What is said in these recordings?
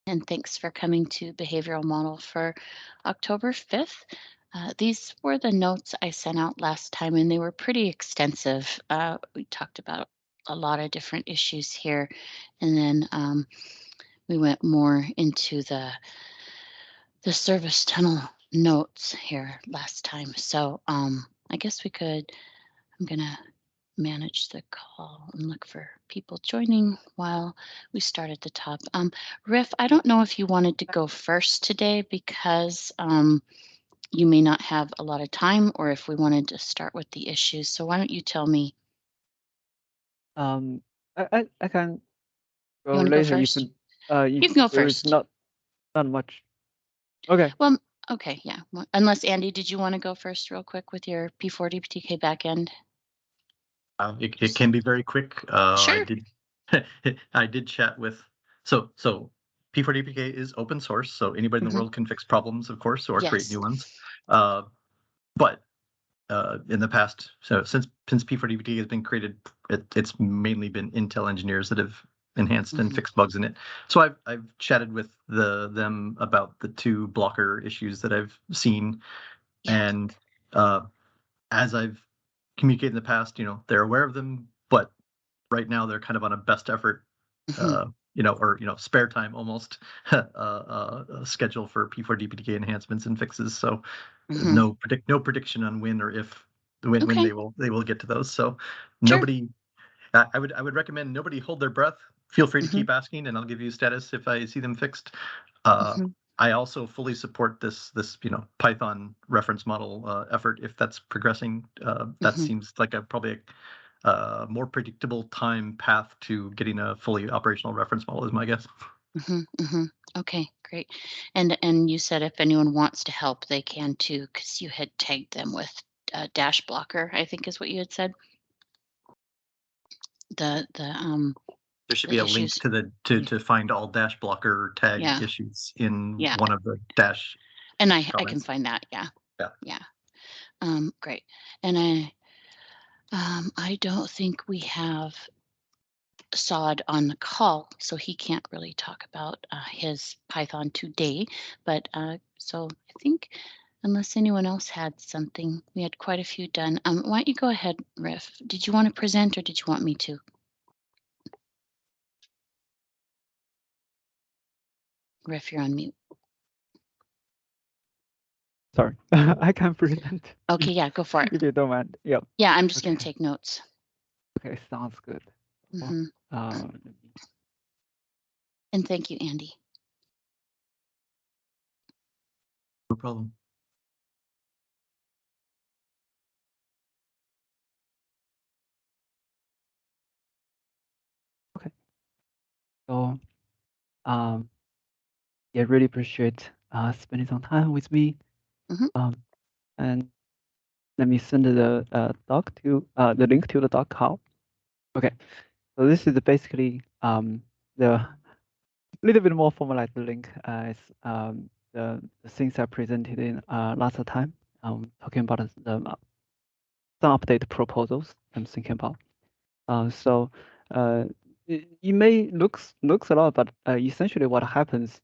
and thanks for coming to Behavioral Model for October 5th. These were the notes I sent out last time, and they were pretty extensive. We talked about a lot of different issues here, and then we went more into the service tunnel notes here last time. So I guess we could, I'm going to manage the call and look for people joining while we start at the top. Riff, I don't know if you wanted to go first today because you may not have a lot of time, or if we wanted to start with the issues. So why don't you tell me? I can You go want to go later first? if You can go there is first. not much. Okay. Well, okay, yeah. Unless Andy, did you want to go first real quick with your P4 DPDK backend? It can be very quick. Sure. I did chat with so P4 DPK is open source, so anybody in the world can fix problems, of course, or create Yes. new ones. But in the past, so since P4 DPK has been created, it's mainly been Intel engineers that have enhanced and fixed bugs in it. So I've chatted with them about the two blocker issues that I've seen, and as I've communicated in the past, they're aware of them, but right now they're kind of on a best effort, or spare time almost schedule for P4 DPDK enhancements and fixes. So no prediction on when or if when they will get to those. So nobody, I would recommend nobody hold their breath. Feel free to keep asking, and I'll give you status if I see them fixed. I also fully support this Python reference model effort if that's progressing. That seems like probably a more predictable time path to getting a fully operational reference model is my guess. Okay, great. And you said if anyone wants to help, they can too, because you had tagged them with dash blocker, I think is what you had said. There should be a link to find all dash blocker tag issues in one of the dash. And I can find that. Yeah. Great. And I don't think we have Sod on the call, so he can't really talk about his Python today. But so I think unless anyone else had something, we had quite a few done. Why don't you go ahead, Riff? Did you want to present or did you want me to? Riff, you're on mute. Sorry, I can present. Okay, yeah, go for it. If you don't mind. Yep. Yeah, I'm just going to take notes. Okay, sounds good. And thank you, Andy. No problem. Okay. So, yeah, really appreciate spending some time with me. And let me send the doc to the link to the doc how. Okay. So this is basically the little bit more formalized link as the things I presented in last time. Talking about some update proposals I'm thinking about. So it may looks a lot, but essentially what happens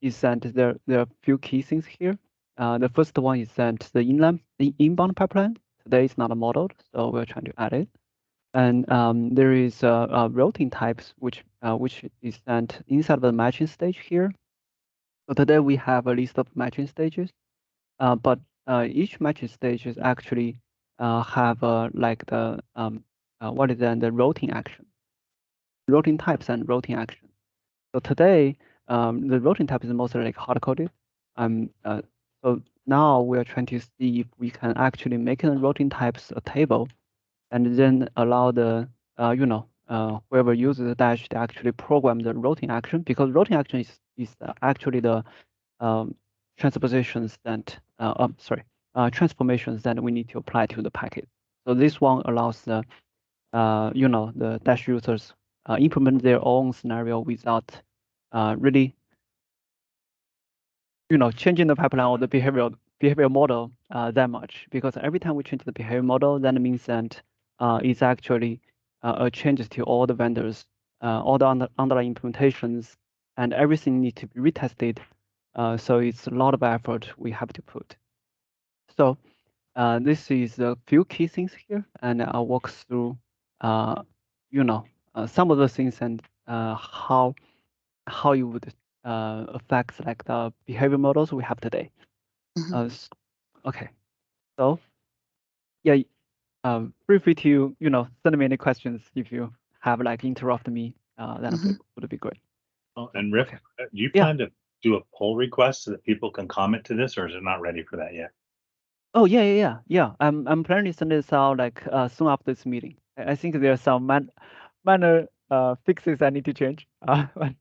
is that there are a few key things here. The first one is that the inbound pipeline today is not modeled, so we're trying to add it. And there is routing types, which is sent inside of the matching stage here. So today we have a list of matching stages, but each matching stage is actually have like the what is then the routing action, routing types and routing action. So today the routing type is mostly like hard coded. So now we are trying to see if we can actually make the routing types a table, and then allow the whoever uses the dash to actually program the routing action, because routing action is actually the transpositions that transformations that we need to apply to the packet. So this one allows the the dash users implement their own scenario without really changing the pipeline or the behavior model that much, because every time we change the behavior model, that means that it's actually a changes to all the vendors, all the underlying implementations and everything needs to be retested. So it's a lot of effort we have to put. So this is a few key things here, and I'll walk through, some of the things and how you would affect like the behavior models we have today. Okay, so yeah, feel free to send me any questions if you have like interrupt me. That would be great. Oh, and Riff, okay. Do you plan to do a pull request so that people can comment to this, or is it not ready for that yet? Oh yeah. I'm planning to send this out like soon after this meeting. I think there are some minor fixes I need to change. But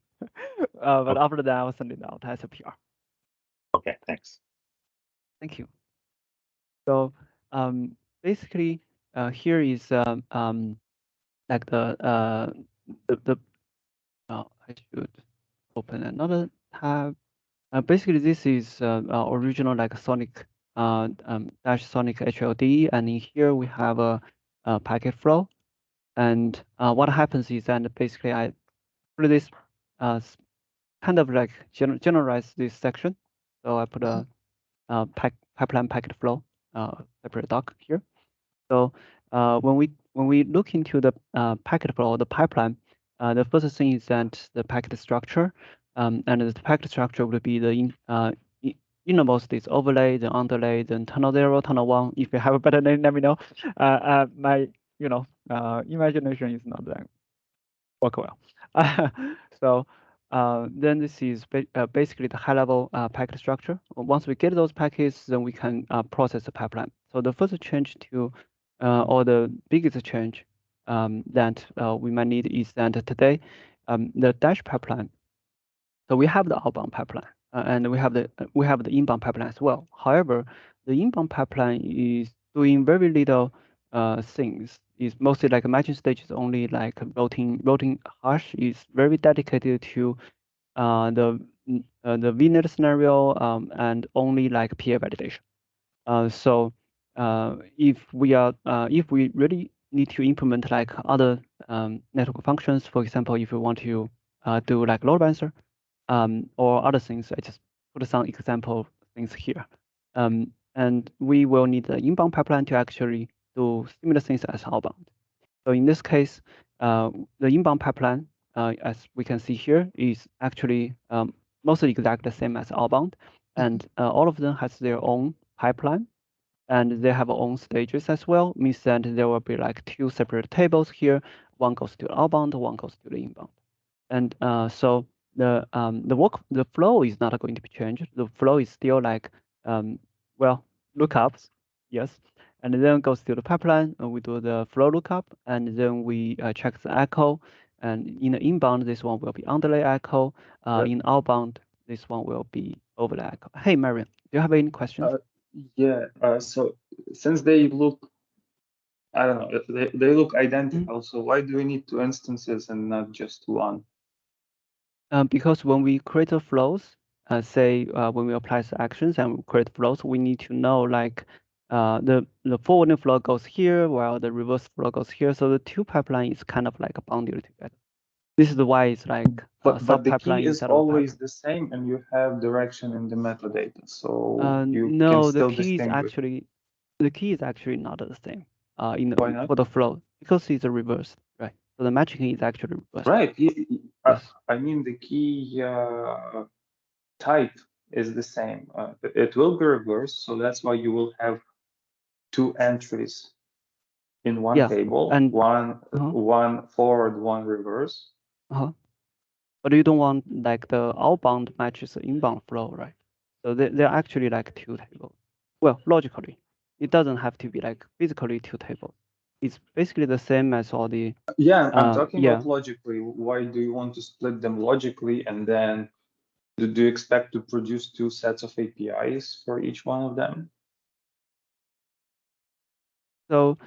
after that I'll send it out as a PR. Okay, thanks. Thank you. So basically here is like I should open another tab. Basically, this is our original like Sonic dash Sonic HLD, and in here we have a packet flow. And what happens is that basically I put this kind of like generalize this section. So I put a pipeline packet flow separate doc here. So when we look into the packet flow, the pipeline, the first thing is that the packet structure, and the packet structure will be the innermost is overlay, then underlay, then tunnel 0, tunnel 1. If you have a better name, let me know. My imagination is not that work well. So then this is basically the high-level packet structure. Once we get those packets, then we can process the pipeline. So the first change to, or the biggest change that we might need is that today, the dash pipeline. So we have the outbound pipeline, and we have the inbound pipeline as well. However, the inbound pipeline is doing very little things. It's mostly like matching stage is only like routing hash is very dedicated to the VNet scenario and only like peer validation. So if we really need to implement like other network functions, for example, if you want to do like load balancer or other things, I just put some example things here. And we will need the inbound pipeline to actually do similar things as outbound. So in this case, the inbound pipeline, as we can see here, is actually mostly exactly the same as outbound, and all of them has their own pipeline, and they have own stages as well. Means that there will be like two separate tables here. One goes to outbound, one goes to the inbound, and so the flow is not going to be changed. The flow is still like lookups, yes, and then goes to the pipeline, and we do the flow lookup, and then we check the echo. And in the inbound, this one will be underlay echo. In outbound, this one will be overlay echo. Hey, Marion, do you have any questions? So since they look, I don't know, they look identical, so why do we need two instances and not just one? Because when we create the flows, say when we apply the actions and we create flows, we need to know like the forwarding flow goes here while the reverse flow goes here. So the two pipeline is kind of like bundled together. This is why it's like but the key is always the same, and you have direction in the metadata. So you no, can still the key is actually not the same for the flow, because it's a reverse, right? So the matching is actually reverse. Right. Yes. I mean the key type is the same. It will be reversed, so that's why you will have two entries in one table, and one forward, one reverse. But you don't want like the outbound matches the inbound flow, right? So they're actually like two tables. Well, logically, it doesn't have to be like physically two tables. It's basically the same as all the. Yeah, I'm talking about logically. Why do you want to split them logically, and then do you expect to produce two sets of APIs for each one of them? So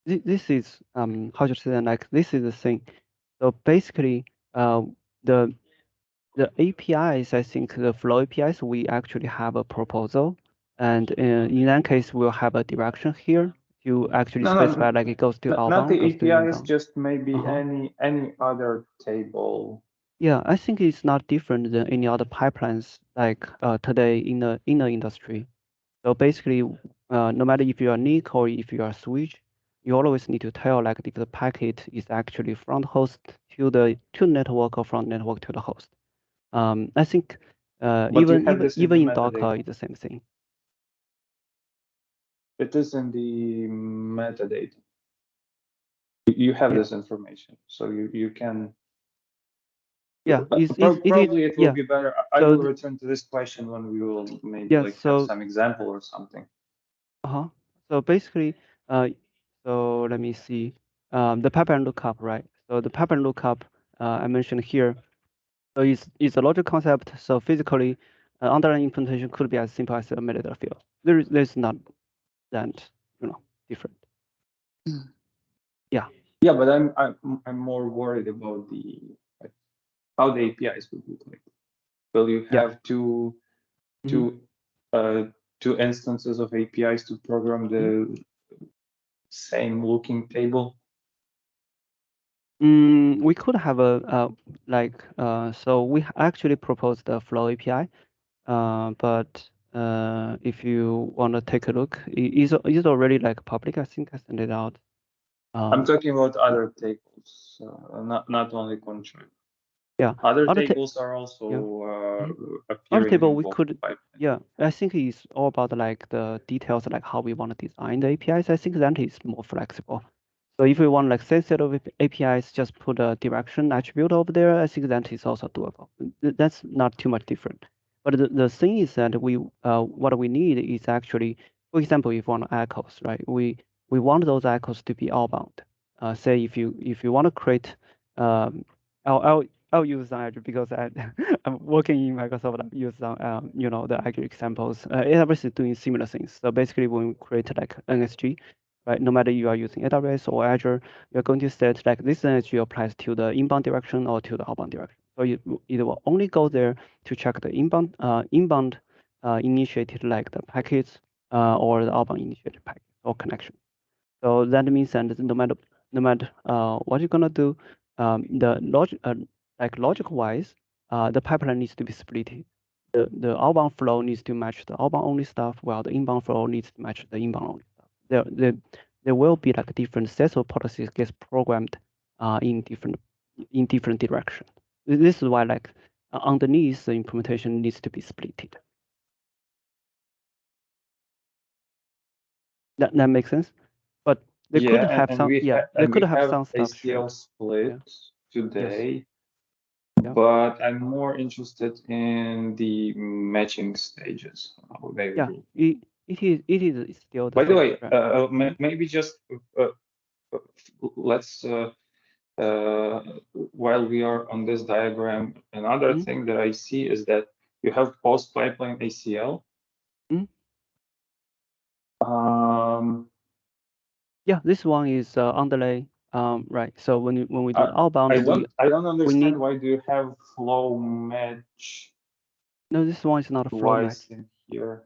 this is how to say that, like this is the thing. So basically the APIs, I think the flow APIs, we actually have a proposal, and in that case we'll have a direction here to actually specify like it goes to outbound, not the goes APIs, to inbound. just maybe any other table Yeah, I think it's not different than any other pipelines like today in the industry. So basically, no matter if you are NIC or if you are switch, you always need to tell like if the packet is actually from the host to the network or from network to the host. I think But you have this in the even in Docker, metadata. it's the same thing. It is in the metadata. You have Yeah. this information, so you can. Yeah, Probably it will yeah. be better. I So will return to this question when we will maybe yeah, like have so some example or something. so basically, so let me see, the pipeline lookup, right? So the pipeline lookup I mentioned here. So it's a logic concept. So physically, underlying implementation could be as simple as a metadata field. There's not that different. Mm. Yeah. Yeah, but I'm more worried about the like, how the APIs will look like. Will you Yeah. have two Mhm. two instances of APIs to program the same looking table? We could have a so we actually proposed the Flow API, but if you want to take a look, it's already like public. I think I sent it out. I'm talking about other tables, not only contract. Yeah, Other other tables are also yeah. Mhm. Other appearing table in we both could, pipelines. yeah, I think it's all about like the details, like how we want to design the APIs. I think that is more flexible. So if we want like sensitive APIs, just put a direction attribute over there. I think that is also doable. That's not too much different. But the thing is that what we need is actually, for example, if you want echoes, right? We want those echoes to be outbound. Say if you want to create, I'll use Azure because I'm working in Microsoft. I use some the Azure examples. AWS is doing similar things. So basically, when we create like NSG, right? No matter you are using AWS or Azure, you're going to set like this energy applies to the inbound direction or to the outbound direction. So it will only go there to check the inbound initiated like the packets or the outbound initiated packet or connection. So that means that no matter what you're gonna do, the logic like logic wise, the pipeline needs to be split. The outbound flow needs to match the outbound only stuff, while the inbound flow needs to match the inbound only stuff. There will be like different sets of policies gets programmed in different directions. This is why like underneath the implementation needs to be split. That makes sense. But they could Yeah, have some they could we have have some stuff ACL showed. split Yeah. Yes. today, Yeah. but I'm more interested in the matching stages, how they Yeah. will. It is still the By the same. way, Right? maybe just let's while we are on this diagram, another Mhm. thing that I see is that you have post pipeline ACL. Mhm. Um, Yeah, this one is underlay. Right. So when we do I, outbound, I don't we need understand why do you have flow match no. This one is not a flow twice match. in here.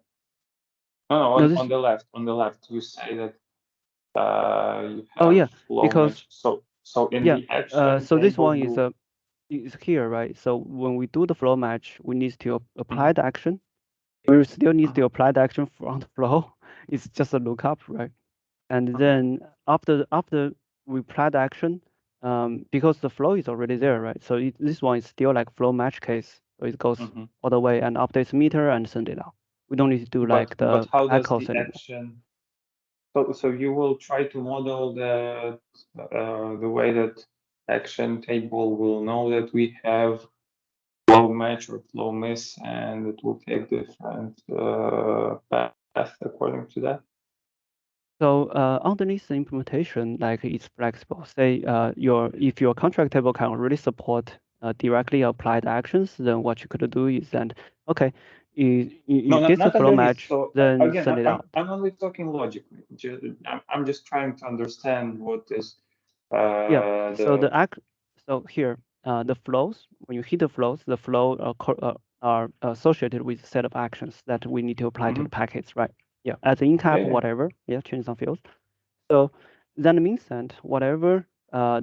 No, No, this. on the left, you say that you Oh have yeah, flow because match. So in yeah. the action So this table, one you is here, right? So when we do the flow match, we need to apply Mhm. the action. We still need to apply the action from the flow. It's just a lookup, right? And then after we apply the action, because the flow is already there, right? So this one is still like flow match case. So it goes Mhm. all the way and updates meter and send it out. We don't need to do like But the how does echoes the anymore. action? So you will try to model the way that action table will know that we have flow match or flow miss, and it will take different path according to that. So underneath the implementation, like it's flexible. Say if your contract table can already support directly applied actions, then what you could do is that okay, No, you get the not flow underneath. match, So then again, send it out. I'm only talking logically. I'm just trying to understand what is Yeah. So the. so here the flows when you hit the flow are associated with a set of actions that we need to apply to Mhm. the packets, right? Yeah. As in cap, Yeah. whatever. Yeah, change some fields. So that means that whatever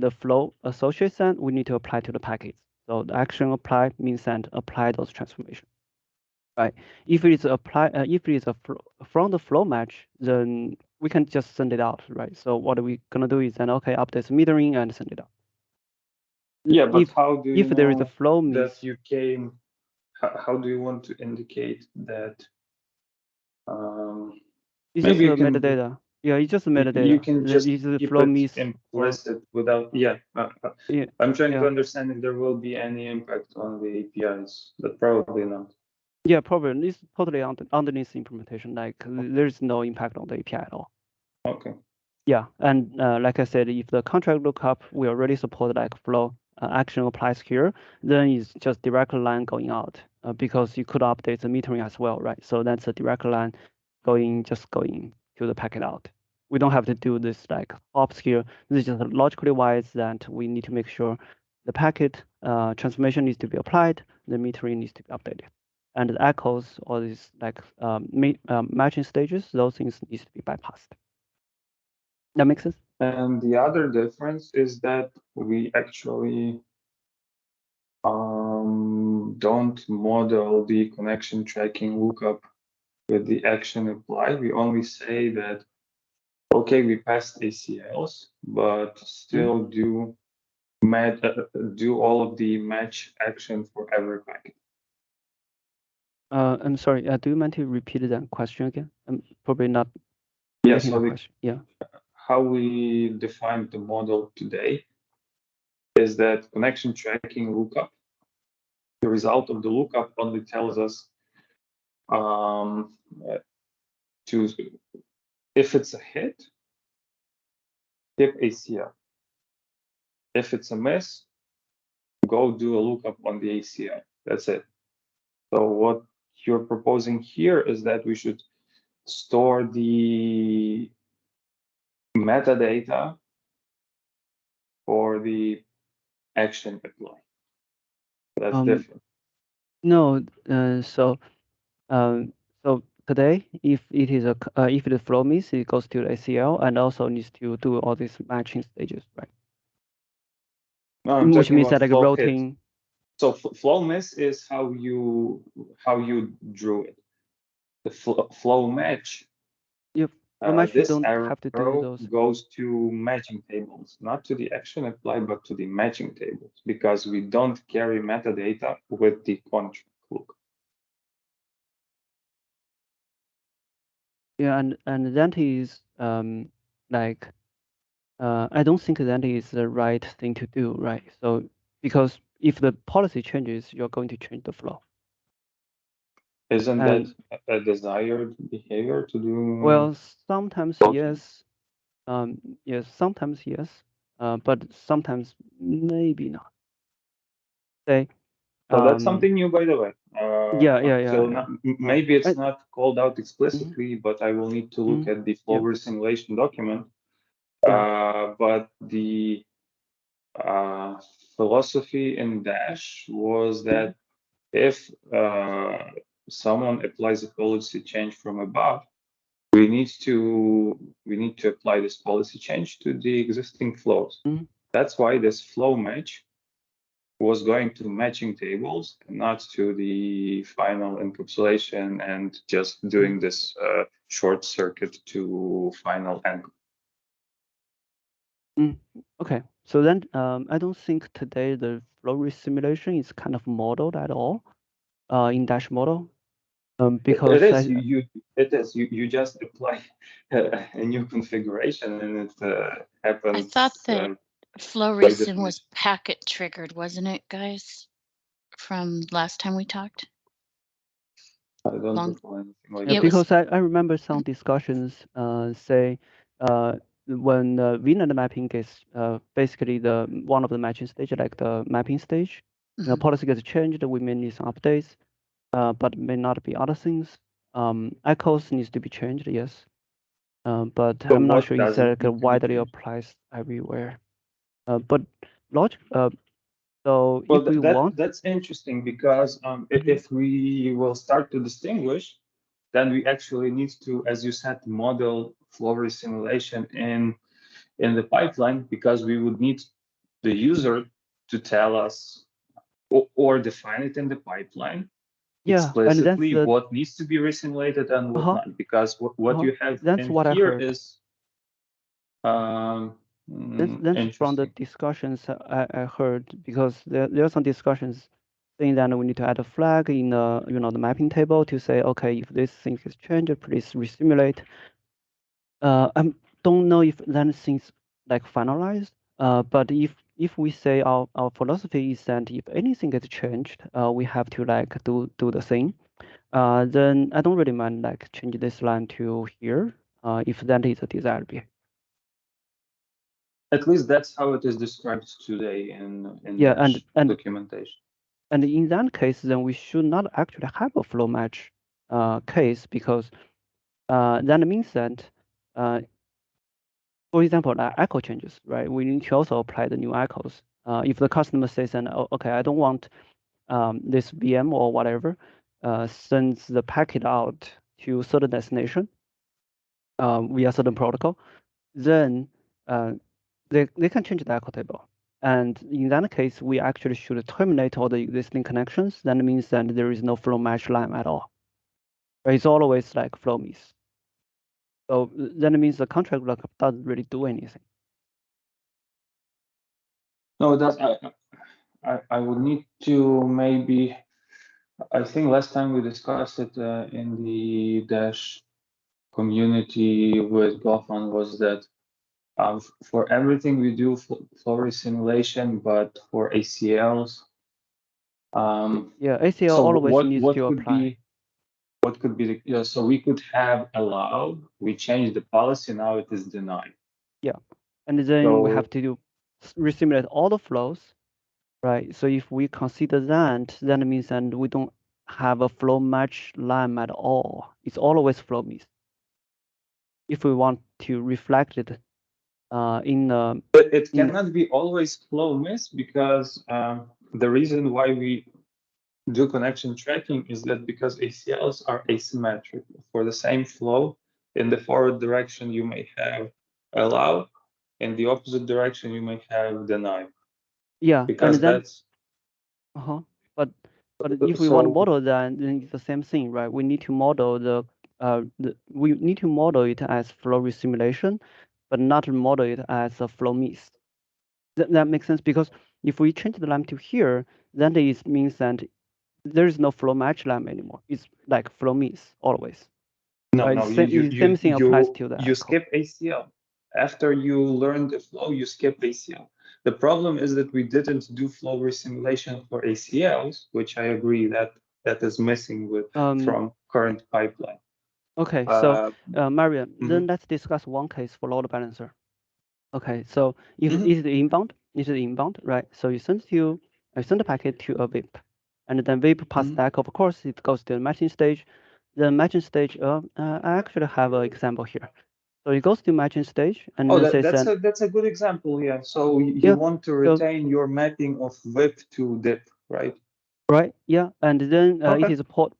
the flow associates that we need to apply to the packets. So the action apply means that apply those transformations, right? If it is from the flow match, then we can just send it out, right? So what we're gonna do is then update the metering and send it out. Yeah, but how do you if there is a know flow miss, that you came? How do you want to indicate that? it's Maybe just you the can. metadata. Yeah, it's just the metadata. You can just It's the keep flow it miss implicit without. Yeah, yeah. I'm trying to Yeah. understand if there will be any impact on the APIs, but probably not. Yeah, probably it's totally underneath the implementation. Like there's no impact on the API at all. Okay. Yeah, and like I said, if the contract lookup we already support like flow action applies here, then it's just direct line going out because you could update the metering as well, right? So that's a direct line going to the packet out. We don't have to do this like hops here. This is just logically wise that we need to make sure the packet transformation needs to be applied, the metering needs to be updated, and the echoes or these like matching stages, those things needs to be bypassed. That makes sense. And the other difference is that we actually don't model the connection tracking lookup with the action apply. We only say that, okay, we passed ACLs, but still do all of the match action for every packet. I'm sorry. Do you mind to repeat that question again? I'm probably not Yeah, getting so the question. Yeah. how we define the model today is that connection tracking lookup, the result of the lookup only tells us to, if it's a hit, hit ACL. If it's a miss, go do a lookup on the ACL. That's it. So what you're proposing here is that we should store the metadata for the action apply. That's different. No. So today, if it is if the flow miss, it goes to the ACL and also needs to do all these matching stages, right? No, I'm Which talking means about that like flow routing. hit. So flow miss is how you drew it. The flow match. Yep. Flow match, you This don't arrow have to do those. goes to matching tables, not to the action apply, but to the matching tables, because we don't carry metadata with the contract look. Yeah, and that is like I don't think that is the right thing to do, right? So because if the policy changes, you're going to change the flow. Isn't that a desired behavior to do? Well, sometimes yes. Yes, sometimes yes. But sometimes maybe not. Say. So that's something new, by the way. Yeah. Maybe it's not called out explicitly, but I will need to look at the flow simulation document. But the philosophy in Dash was that if someone applies a policy change from above, we need to apply this policy change to the existing flows. That's why this flow match was going to matching tables, not to the final encapsulation and just doing this short circuit to final anchor. Okay, so then I don't think today the flow risk simulation is kind of modeled at all in Dash model. Because it is. You just apply a new configuration and it happens. I thought that flow resim was packet triggered, wasn't it, guys? From last time we talked. I don't recall anything like that. Because I remember some discussions say when the VNet mapping gets basically the one of the matching stage, like the mapping stage, the policy gets changed, we may need some updates, but may not be other things. Echoes needs to be changed, yes. But I'm not sure it's like widely applies everywhere. But logic. So well, if we want, that's interesting because if we will start to distinguish, then we actually need to, as you said, model flow risk simulation in the pipeline, because we would need the user to tell us or define it in the pipeline Yeah, and that's explicitly the what needs to be resimulated and what not, because what you have that's in what I here heard. is That's from the interesting. discussions I heard, because there are some discussions saying that we need to add a flag in the the mapping table to say, okay, if this thing is changed, please resimulate. I don't know if that thing's like finalized. But if we say our philosophy is that if anything gets changed, we have to like do the thing. Then I don't really mind like change this line to here. If that is a desired behavior. At least that's how it is described today in Yeah, Dash and documentation. and in that case, then we should not actually have a flow match case, because that means that for example, echo changes, right? We need to also apply the new echoes. If the customer says, "And oh, okay, I don't want this VM or whatever," sends the packet out to certain destination via certain protocol, then they can change the echo table. And in that case, we actually should terminate all the existing connections. That means that there is no flow match line at all. It's always like flow miss. So that means the contract lookup doesn't really do anything. No, that's I would need to maybe. I think last time we discussed it in the Dash community with Goffman was that for everything we do for simulation, but for ACLs. Yeah, ACL So always needs what to could apply. be the so we could have allowed, we changed the policy, now it is denied. Yeah, and then we have to resimulate all the flows, right? So if we consider that, that means that we don't have a flow match line at all. It's always flow miss. If we want to reflect it in but it cannot be always flow miss, because the reason why we do connection tracking is that because ACLs are asymmetric. For the same flow, in the forward direction you may have allow, in the opposite direction you may have deny. Yeah, because and then that's but if we want to model that, then it's the same thing, right? We need to model we need to model it as flow resimulation, but not model it as a flow miss. That makes sense, because if we change the lamp to here, then it means that there is no flow match lamp anymore. It's like flow miss always. no, right? no, Same thing applies to the you echo. skip ACL. After you learn the flow, you skip ACL. The problem is that we didn't do flow resimulation for ACLs, which I agree that is missing with from current pipeline. Okay, so Marian, then let's discuss one case for load balancer. Okay, so if it's inbound, right? So you send the packet to a VIP, and then VIP pass back. Of course, it goes to the matching stage. The matching stage, I actually have an example here. So it goes to matching stage, and then that's a good example. Yeah. So you want to retain your mapping of VIP to DIP, right? Right. Yeah, and then it is a port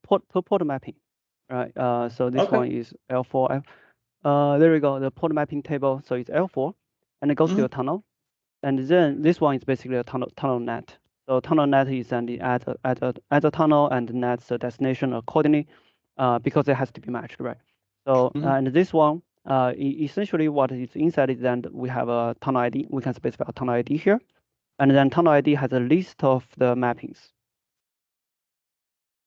mapping, right? So this one is L4. There we go. The port mapping table. So it's L4, and it goes to a tunnel, and then this one is basically a tunnel net. So tunnel net is then add a tunnel and nets the destination accordingly, because it has to be matched, right? So and this one, essentially what is inside is then we have a tunnel ID. We can specify a tunnel ID here, and then tunnel ID has a list of the mappings.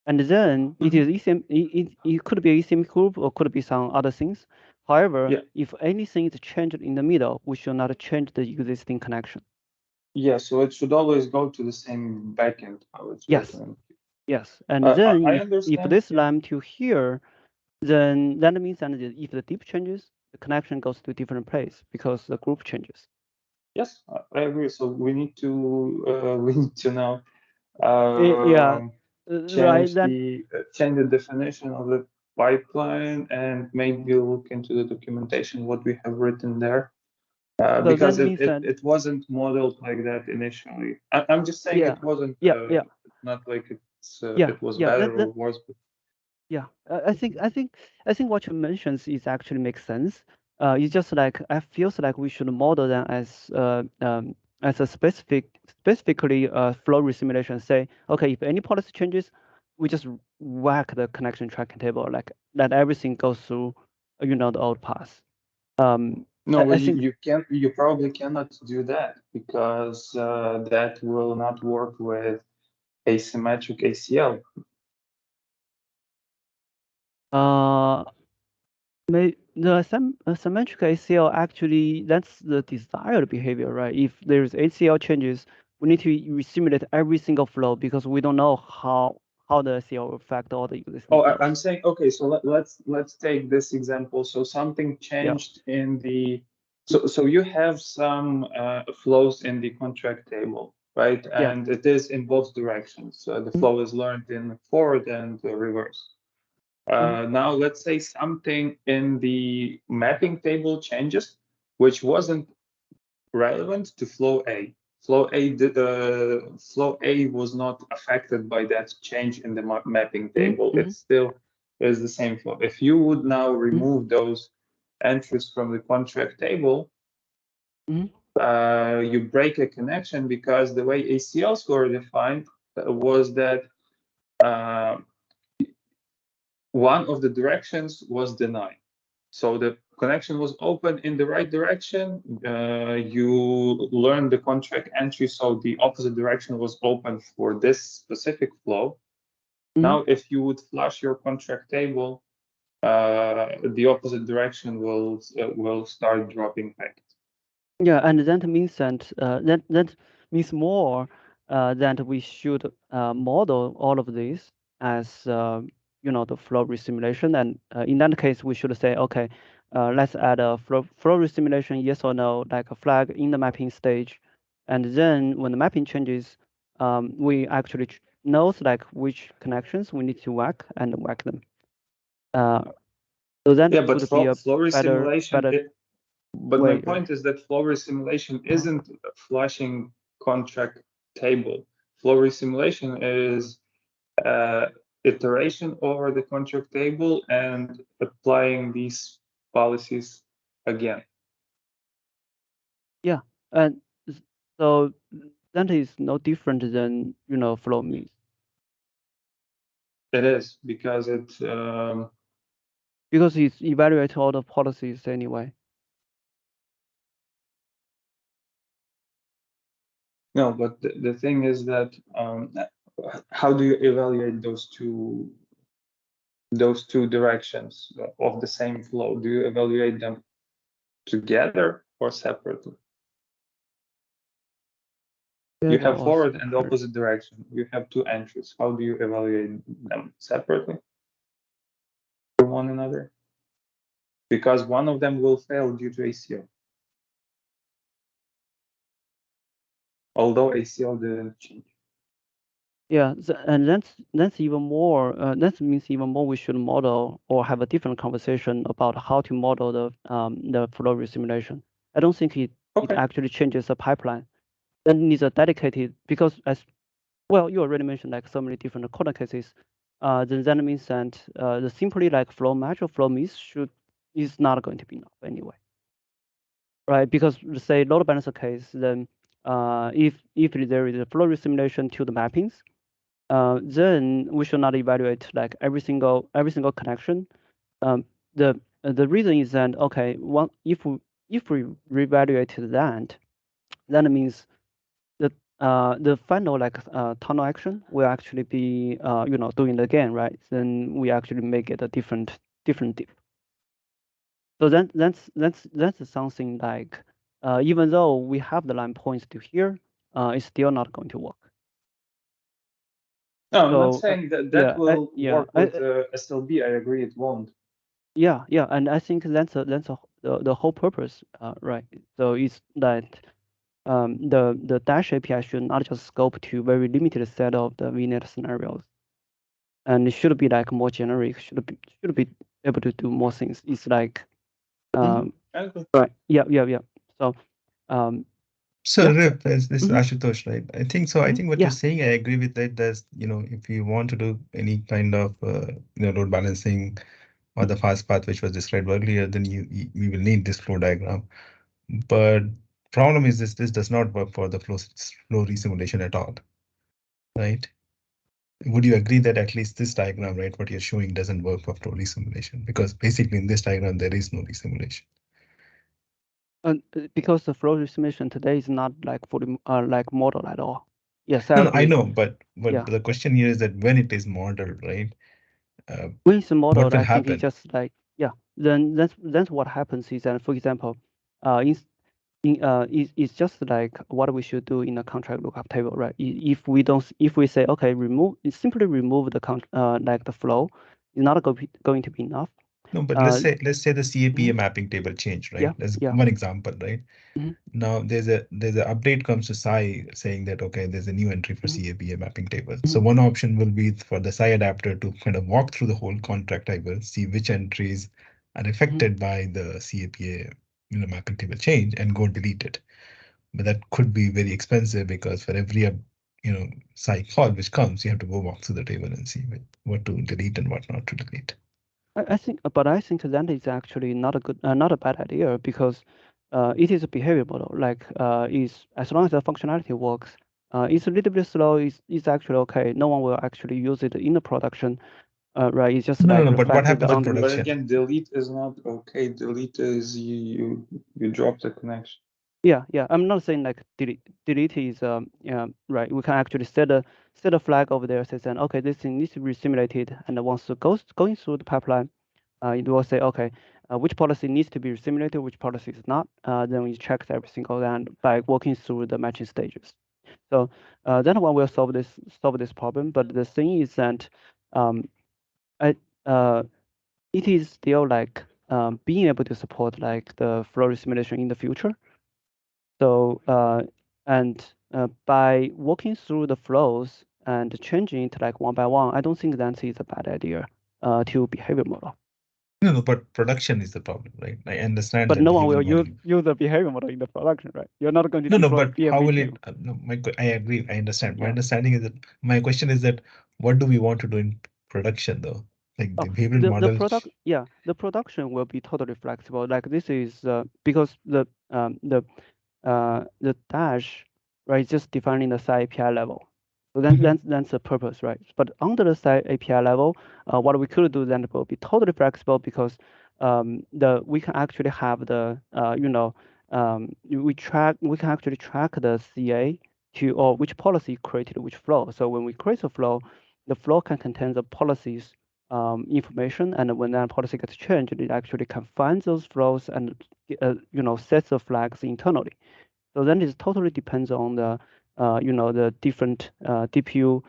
And then it is ECM. It could be ECM group or could be some other things. However, if anything is changed in the middle, we should not change the existing connection. Yeah, so it should always go to the same backend. Yes. Yes. And then if this lamp to here, then that means that if the DIP changes, the connection goes to a different place because the group changes. Yes, I agree. So we need to now change the definition of the pipeline and maybe look into the documentation what we have written there, because it wasn't modeled like that initially. I'm just saying it wasn't. Not like it was better or worse. But yeah, I think what you mentioned is actually makes sense. It's just like I feels like we should model them as as a specifically flow resimulation. Say, okay, if any policy changes, we just whack the connection tracking table, like let everything go through, the old path. No, I but think you probably cannot do that because that will not work with asymmetric ACL. The symmetric ACL actually, that's the desired behavior, right? If there's ACL changes, we need to simulate every single flow because we don't know how the ACL will affect all the existing flows. I'm saying, okay, so let's take this example. So something changed in the so you have some flows in the contract table, right? And it is in both directions. The flow is learned in forward and reverse. Now let's say something in the mapping table changes, which wasn't relevant to flow A. Flow A was not affected by that change in the mapping table. It still is the same flow. If you would now remove those entries from the contract table, you break a connection because the way ACLs were defined was that one of the directions was denied. So the connection was open in the right direction. You learned the contract entry, so the opposite direction was open for this specific flow. Now, if you would flush your contract table, the opposite direction will start dropping packets. Yeah, and that means that means more that we should model all of this as the flow resimulation, and in that case we should say, okay, let's add a flow resimulation, yes or no, like a flag in the mapping stage, and then when the mapping changes, we actually knows like which connections we need to whack and whack them. So that would be a flow resimulation. better But way, my point is that flow resimulation isn't flushing contract table. Flow resimulation is iteration over the contract table and applying these policies again. Yeah, and so that is no different than flow means. It is because it because it's evaluate all the policies anyway. No, but the thing is that how do you evaluate those two directions of the same flow? Do you evaluate them together or separately? You have forward and opposite direction. You have two entries. How do you evaluate them separately from one another? Because one of them will fail due to ACL. Although ACL didn't change. Yeah, and that's even more. That means even more we should model or have a different conversation about how to model the flow resimulation. I don't think it actually changes the pipeline. That needs a dedicated, because as well you already mentioned like so many different corner cases. Then that means that the simply like flow match or flow miss is not going to be enough anyway. Right, because say load balancer case, then if there is a flow resimulation to the mappings, then we should not evaluate like every single connection. The reason is that okay, if we reevaluate that means that the final like tunnel action will actually be doing it again, right? Then we actually make it a different dip. So that's something like even though we have the line points to here, it's still not going to work. No, I'm not saying that will work with SLB. I agree, it won't. Yeah, and I think that's the whole purpose, right? So it's that the Dash API should not just scope to very limited set of the VNet scenarios, and it should be like more generic. Should be able to do more things. It's like right. Yeah. So Riff, this is Ashutosh, right? I think so. I think what you're saying, I agree with that. There's, if you want to do any kind of, load balancing or the fast path, which was described earlier, then you will need this flow diagram. But problem is this does not work for the flow resimulation at all, right? Would you agree that at least this diagram, right, what you're showing doesn't work for flow resimulation? Because basically in this diagram, there is no resimulation. And because the flow resimulation today is not like fully like model at all. Yes, No, agree. I know, but yeah. the question here is that when it is modeled, right? When it's modeled, what will I think happen? it's just like, yeah, then that's what happens is that, for example, it's just like what we should do in a contract lookup table, right? If we say, okay, simply remove the like the flow, it's not going to be enough. No, but let's say the CAPA mapping table changed, right? Yeah, That's one example, right? Now there's a update comes to Psi saying that, okay, there's a new entry for CAPA mapping table. So one option will be for the Psi adapter to kind of walk through the whole contract table, see which entries are affected by the CAPA mapping table change and go delete it. But that could be very expensive because for every Psi call which comes, you have to go walk through the table and see what to delete and what not to delete. I think that is actually not a bad idea, because it is a behavior model. Like is as long as the functionality works, it's a little bit slow. It's actually okay. No one will actually use it in the production, right? It's just no, but what happens in production? But again, delete is not okay. Delete is you drop the connection. Yeah. I'm not saying like delete is right. We can actually set a flag over there saying, okay, this thing needs to be simulated, and once it going through the pipeline, it will say, okay, which policy needs to be simulated, which policy is not. Then we check every single and by walking through the matching stages. So that one will solve this problem. But the thing is that it is still like being able to support like the flow simulation in the future. So by walking through the flows and changing it like one by one, I don't think that is a bad idea to behavior model. No, but production is the problem, right? I understand. But no one will use the behavior model in the production, right? You're not going to no, but how will it? No, I agree. I understand. My understanding is that my question is that what do we want to do in production though? Like the behavioral model. The production will be totally flexible. Like this is because the dash, right, just defining the Psi API level. So that's the purpose, right? But under the Psi API level, what we could do then will be totally flexible, because we can actually have the we can actually track the CA or which policy created which flow. So when we create a flow, the flow can contain the policies information, and when that policy gets changed, it actually can find those flows and sets the flags internally. So then it totally depends on the the different DPU,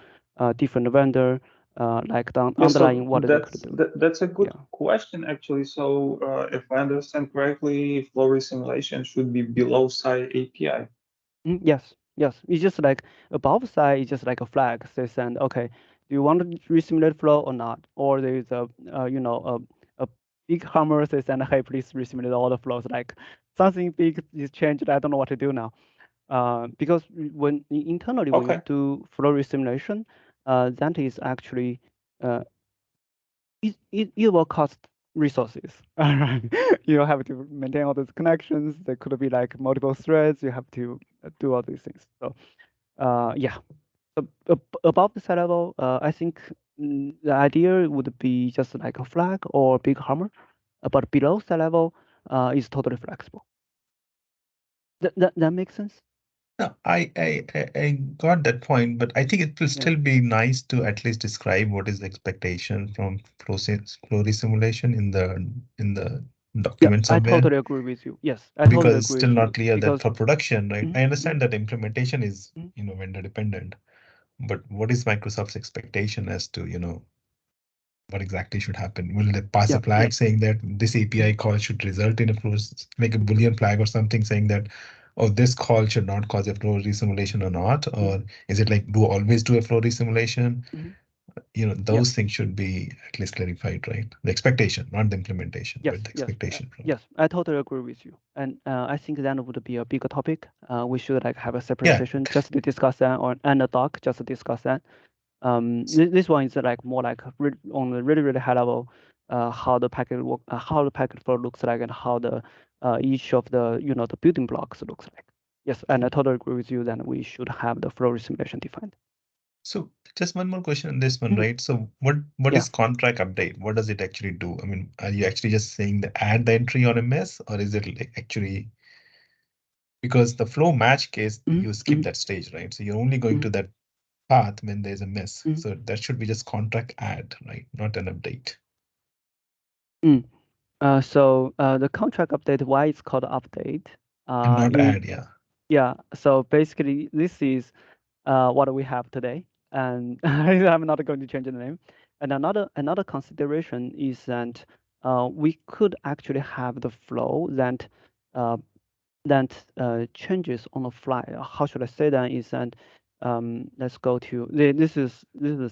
different vendor, like the underlying what they could do. That's a good question actually. So if I understand correctly, flow simulation should be below Psi API. Yes. It's just like above Psi, it's just like a flag says, and okay, do you want to resimulate flow or not? Or there is a big hammer says, and hey, please resimulate all the flows. Like something big is changed, I don't know what to do now. Because when internally when you do flow simulation, that is actually it will cost resources. You have to maintain all those connections. There could be like multiple threads. You have to do all these things. So yeah, above the Psi level, I think the idea would be just like a flag or big hammer, but below Psi level is totally flexible. That makes sense? No, I got that point, but I think it will still be nice to at least describe what is the expectation from flow simulation in the document somewhere. I totally agree with you. Yes, I because totally it's agree still with not you. clear that for production, right? I understand that implementation is vendor dependent, but what is Microsoft's expectation as to what exactly should happen? Will they pass a flag saying that this API call should result in a flow, make a Boolean flag or something saying that, oh, this call should not cause a flow resimulation or not? Or is it like always do a flow resimulation? Those things should be at least clarified, right? The expectation, not the implementation, but the expectation. Yes, I totally agree with you. And I think that would be a bigger topic. We should like have a separate session just to discuss that, and a doc just to discuss that. This one is like more like on the really high level, how the packet work, how the packet flow looks like, and how the each of the the building blocks looks like. Yes, and I totally agree with you that we should have the flow simulation defined. So just one more question on this one, right? So what is contract update? What does it actually do? I mean, are you actually just saying the add the entry on a mess, or is it like actually, because the flow match case, you skip that stage, right? So you're only going to that path when there's a miss. So that should be just contract add, right? Not an update. So the contract update, why it's called update? And not add, yeah. Yeah, so basically this is what we have today, and I'm not going to change the name. And another consideration is that we could actually have the flow that changes on the fly. How should I say that? Is that let's go to this is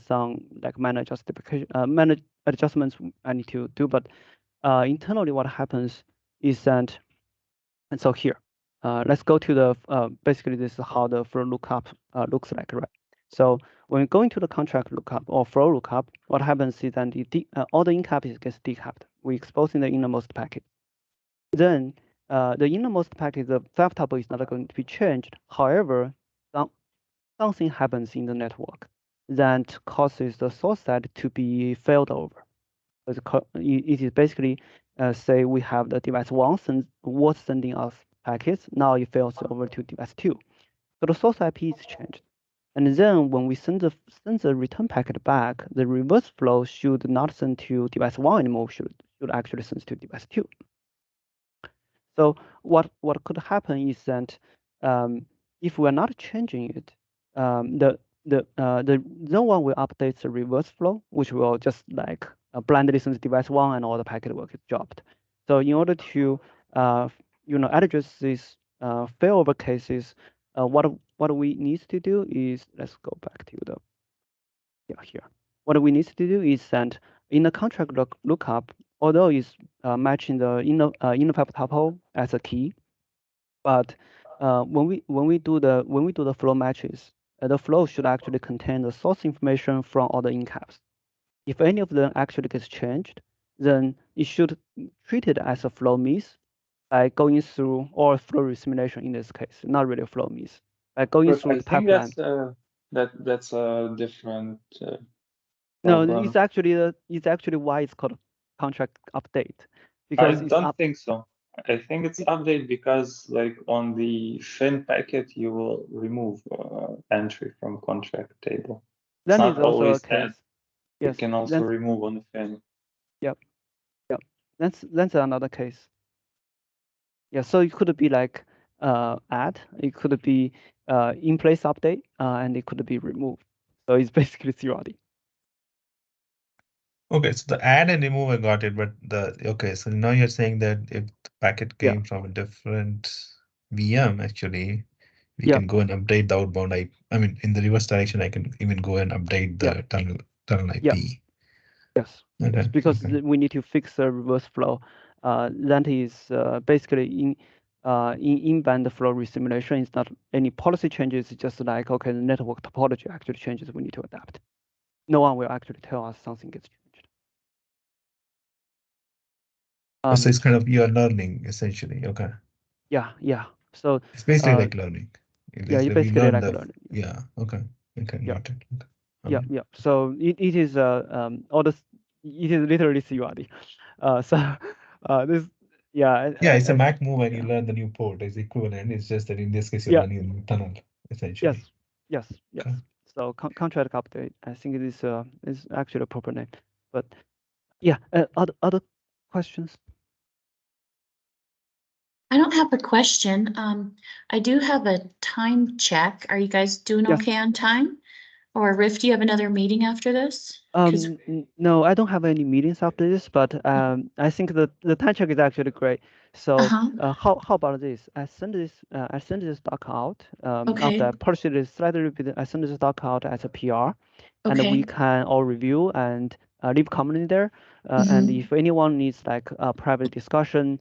some like minor justification, minor adjustments I need to do, but internally what happens is that, and so here, let's go to the basically this is how the flow lookup looks like, right? So when we go into the contract lookup or flow lookup, what happens is that all the incapes gets decapped. We exposing the innermost packet. Then the innermost packet, the fab tuple is not going to be changed. However, something happens in the network that causes the source side to be failed over. It is basically say we have the device 1 was sending us packets. Now it fails over to device 2. So the source IP is changed. And then when we send the return packet back, the reverse flow should not send to device 1 anymore, should actually send to device 2. So what could happen is that if we're not changing it, the one will update the reverse flow, which will just like blindly send device 1 and all the packet work is dropped. So in order to address these failover cases, what we need to do is, let's go back to the here. What we need to do is that in the contract lookup, although it's matching the inner fab tuple as a key, but when we do the flow matches, the flow should actually contain the source information from all the incaps. If any of them actually gets changed, then it should treat it as a flow miss by going through, or flow simulation in this case, not really a flow miss, by going through the pipeline. That's a different No, problem. it's actually why it's called contract update. Because I don't think so. I think it's update because like on the fin packet, you will remove entry from contract table. That is also a case. Yes, you can also remove on the fin. Yep. That's another case. Yeah, so it could be like add, it could be in place update, and it could be removed. So it's basically theoretic. Okay, so the add and remove, I got it, but so now you're saying that if the packet came from a different VM, actually, we can go and update the outbound IP. I mean, in the reverse direction, I can even go and update the tunnel IP. Yes, because we need to fix the reverse flow. That is basically in inbound flow resimulation. It's not any policy changes. It's just like, okay, the network topology actually changes. We need to adapt. No one will actually tell us something gets changed. So it's kind of you're learning essentially. Okay. Yeah. So it's basically like learning. Yeah, you basically like learning. Yeah. Okay. Got it. Okay. Yeah. So it is all this. It is literally CURD. This. Yeah. It's a Mac move and you learn the new port is equivalent. It's just that in this case you're learning a new tunnel essentially. Yes. Okay. So contract update, I think it is actually a proper name. But yeah, other questions? I don't have a question. I do have a time check. Are you guys doing okay on time? Or Riff, do you have another meeting after this? No, I don't have any meetings after this, but I think the time check is actually great. So how about this? I send this doc out after I polish it slightly repeat. I send this doc out as a PR, and we can all review and leave comment in there. And if anyone needs like a private discussion,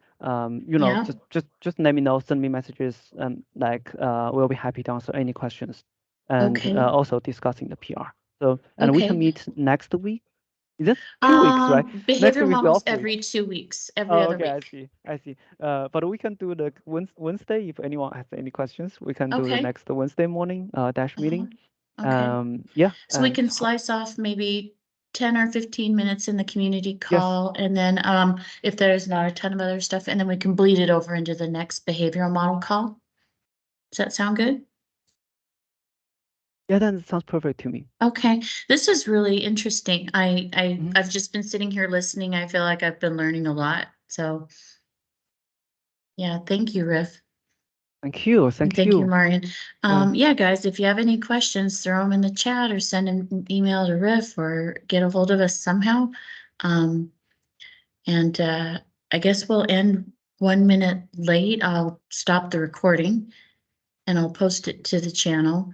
just let me know. Send me messages, and we'll be happy to answer any questions, and also discussing the PR. So, and we can meet next week. That's 2 weeks, right? Next Behavioral week is models off week. every 2 weeks, every Oh, other okay, week. I see. But we can do the Wednesday. If anyone has any questions, we can do the Okay. next Wednesday morning dash meeting. Okay. Yeah. So we can slice off maybe 10 or 15 minutes in the community Yes. call, and then if there's not a ton of other stuff, and then we can bleed it over into the next behavioral model call. Does that sound good? Yeah, that sounds perfect to me. Okay, this is really interesting. Mhm. I've just been sitting here listening. I feel like I've been learning a lot. So yeah, thank you, Riff. Thank you. And Thank thank you, you. Marian. Yeah. Yeah, guys, if you have any questions, throw them in the chat or send an email to Riff or get a hold of us somehow. And I guess we'll end 1 minute late. I'll stop the recording and I'll post it to the channel.